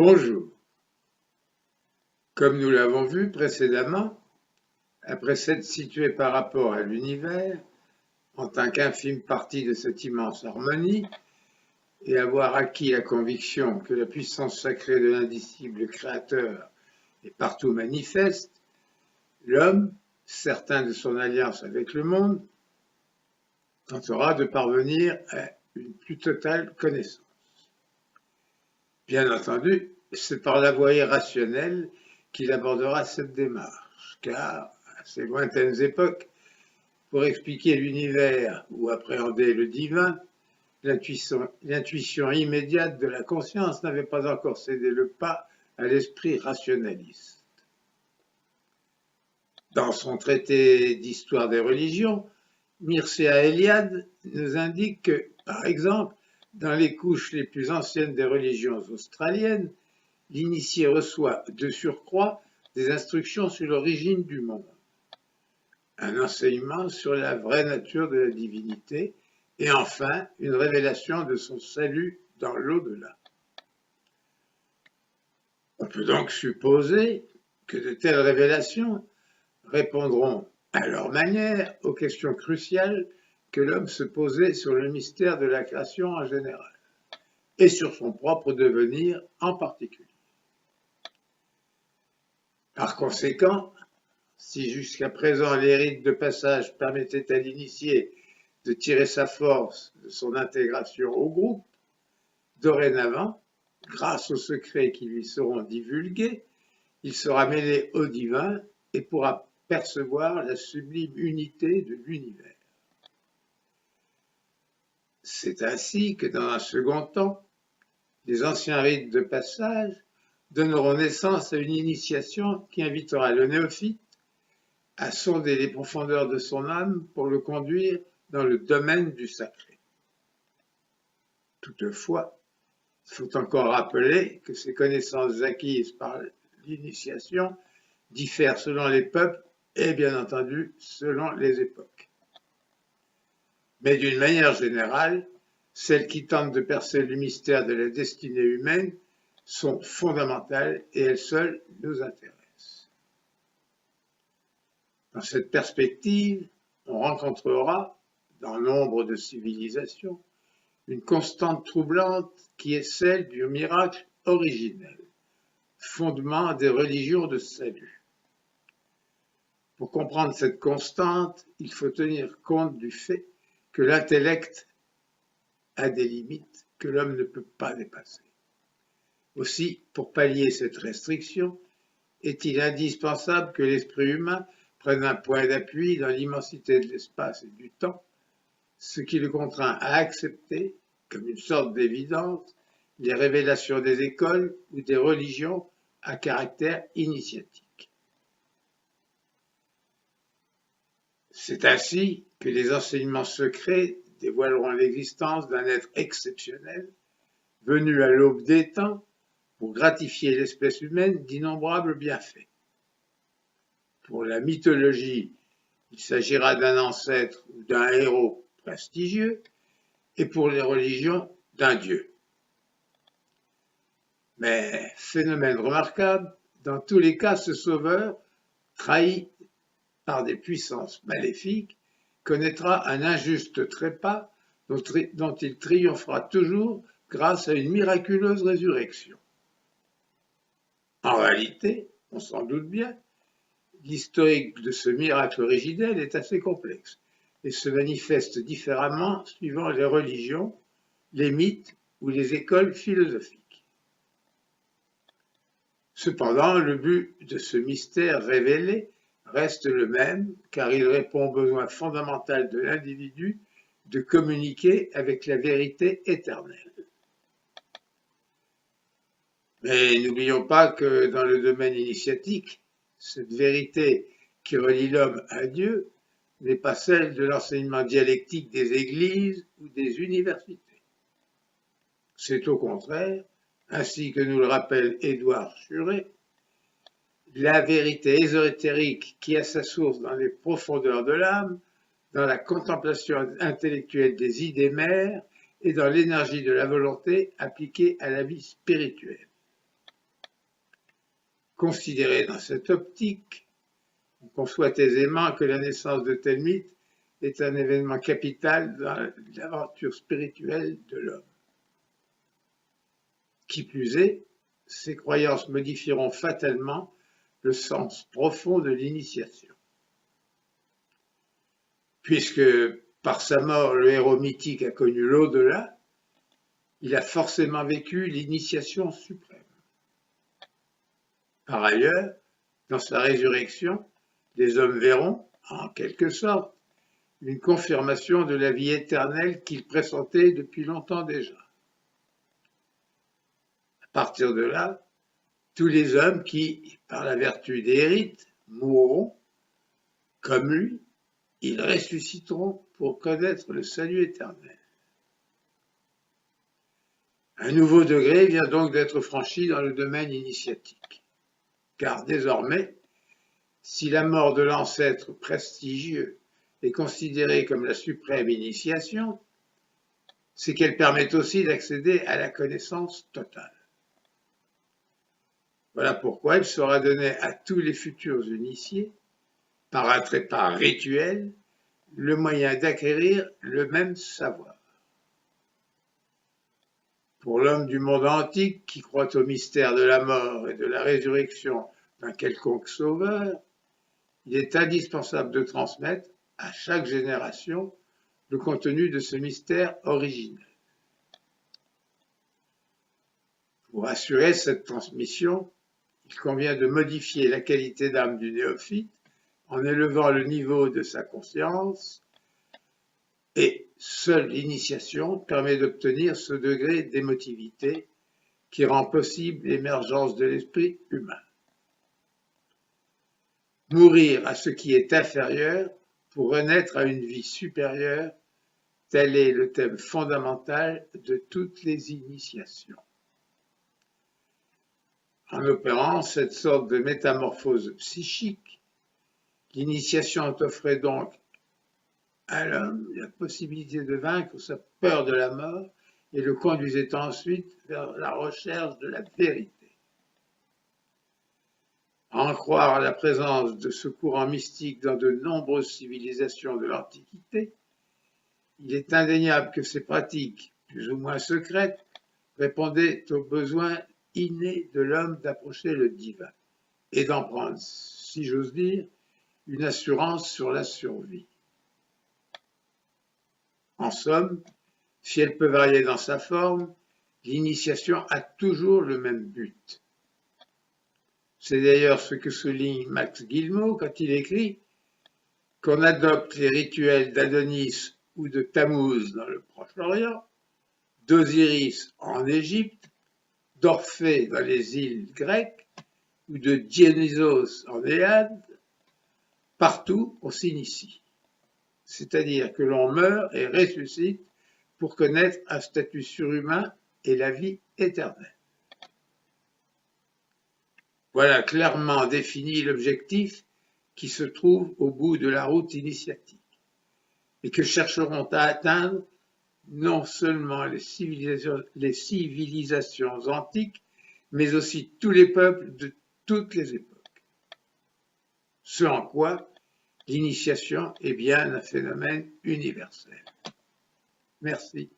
Bonjour. Comme nous l'avons vu précédemment, après s'être situé par rapport à l'univers, en tant qu'infime partie de cette immense harmonie, et avoir acquis la conviction que la puissance sacrée de l'indicible Créateur est partout manifeste, l'homme, certain de son alliance avec le monde, tentera de parvenir à une plus totale connaissance. Bien entendu, c'est par la voie irrationnelle qu'il abordera cette démarche, car à ces lointaines époques, pour expliquer l'univers ou appréhender le divin, l'intuition immédiate de la conscience n'avait pas encore cédé le pas à l'esprit rationaliste. Dans son traité d'histoire des religions, Mircea Eliade nous indique que, par exemple, dans les couches les plus anciennes des religions australiennes, l'initié reçoit de surcroît des instructions sur l'origine du monde, un enseignement sur la vraie nature de la divinité et enfin une révélation de son salut dans l'au-delà. On peut donc supposer que de telles révélations répondront à leur manière aux questions cruciales que l'homme se posait sur le mystère de la création en général et sur son propre devenir en particulier. Par conséquent, si jusqu'à présent les rites de passage permettaient à l'initié de tirer sa force de son intégration au groupe, dorénavant, grâce aux secrets qui lui seront divulgués, il sera mêlé au divin et pourra percevoir la sublime unité de l'univers. C'est ainsi que dans un second temps, les anciens rites de passage donneront naissance à une initiation qui invitera le néophyte à sonder les profondeurs de son âme pour le conduire dans le domaine du sacré. Toutefois, il faut encore rappeler que ces connaissances acquises par l'initiation diffèrent selon les peuples et bien entendu selon les époques. Mais d'une manière générale, celles qui tentent de percer le mystère de la destinée humaine sont fondamentales et elles seules nous intéressent. Dans cette perspective, on rencontrera, dans nombre de civilisations, une constante troublante qui est celle du miracle originel, fondement des religions de salut. Pour comprendre cette constante, il faut tenir compte du fait que l'intellect a des limites que l'homme ne peut pas dépasser. Aussi, pour pallier cette restriction, est-il indispensable que l'esprit humain prenne un point d'appui dans l'immensité de l'espace et du temps, ce qui le contraint à accepter, comme une sorte d'évidence, les révélations des écoles ou des religions à caractère initiatique. C'est ainsi que les enseignements secrets dévoileront l'existence d'un être exceptionnel, venu à l'aube des temps pour gratifier l'espèce humaine d'innombrables bienfaits. Pour la mythologie, il s'agira d'un ancêtre ou d'un héros prestigieux, et pour les religions, d'un dieu. Mais, phénomène remarquable, dans tous les cas, ce sauveur, trahi par des puissances maléfiques, connaîtra un injuste trépas dont il triomphera toujours grâce à une miraculeuse résurrection. En réalité, on s'en doute bien, l'historique de ce miracle originel est assez complexe et se manifeste différemment suivant les religions, les mythes ou les écoles philosophiques. Cependant, le but de ce mystère révélé reste le même, car il répond au besoin fondamental de l'individu de communiquer avec la vérité éternelle. Mais n'oublions pas que dans le domaine initiatique, cette vérité qui relie l'homme à Dieu n'est pas celle de l'enseignement dialectique des églises ou des universités. C'est au contraire, ainsi que nous le rappelle Édouard Schuré, la vérité ésotérique qui a sa source dans les profondeurs de l'âme, dans la contemplation intellectuelle des idées mères et dans l'énergie de la volonté appliquée à la vie spirituelle. Considéré dans cette optique, on conçoit aisément que la naissance de tel mythe est un événement capital dans l'aventure spirituelle de l'homme. Qui plus est, ces croyances modifieront fatalement le sens profond de l'initiation. Puisque, par sa mort, le héros mythique a connu l'au-delà, il a forcément vécu l'initiation suprême. Par ailleurs, dans sa résurrection, les hommes verront, en quelque sorte, une confirmation de la vie éternelle qu'ils pressentaient depuis longtemps déjà. À partir de là, tous les hommes qui, par la vertu des rites, mourront, comme lui, ils ressusciteront pour connaître le salut éternel. Un nouveau degré vient donc d'être franchi dans le domaine initiatique, car désormais, si la mort de l'ancêtre prestigieux est considérée comme la suprême initiation, c'est qu'elle permet aussi d'accéder à la connaissance totale. Voilà pourquoi il sera donné à tous les futurs initiés, par un trépas rituel, le moyen d'acquérir le même savoir. Pour l'homme du monde antique qui croit au mystère de la mort et de la résurrection d'un quelconque sauveur, il est indispensable de transmettre à chaque génération le contenu de ce mystère originel. Pour assurer cette transmission, il convient de modifier la qualité d'âme du néophyte en élevant le niveau de sa conscience, et seule l'initiation permet d'obtenir ce degré d'émotivité qui rend possible l'émergence de l'esprit humain. Mourir à ce qui est inférieur pour renaître à une vie supérieure, tel est le thème fondamental de toutes les initiations. En opérant cette sorte de métamorphose psychique, l'initiation offrait donc à l'homme la possibilité de vaincre sa peur de la mort et le conduisait ensuite vers la recherche de la vérité. À en croire à la présence de ce courant mystique dans de nombreuses civilisations de l'Antiquité, il est indéniable que ces pratiques, plus ou moins secrètes, répondaient aux besoins innés de l'homme d'approcher le divin et d'en prendre, si j'ose dire, une assurance sur la survie. En somme, si elle peut varier dans sa forme, l'initiation a toujours le même but. C'est d'ailleurs ce que souligne Max Guillemot quand il écrit qu'on adopte les rituels d'Adonis ou de Tammuz dans le Proche-Orient, d'Osiris en Égypte, d'Orphée dans les îles grecques ou de Dionysos en Éade, partout on s'initie. C'est-à-dire que l'on meurt et ressuscite pour connaître un statut surhumain et la vie éternelle. Voilà clairement défini l'objectif qui se trouve au bout de la route initiatique et que chercheront à atteindre non seulement les civilisations antiques, mais aussi tous les peuples de toutes les époques. Ce en quoi l'initiation est bien un phénomène universel. Merci.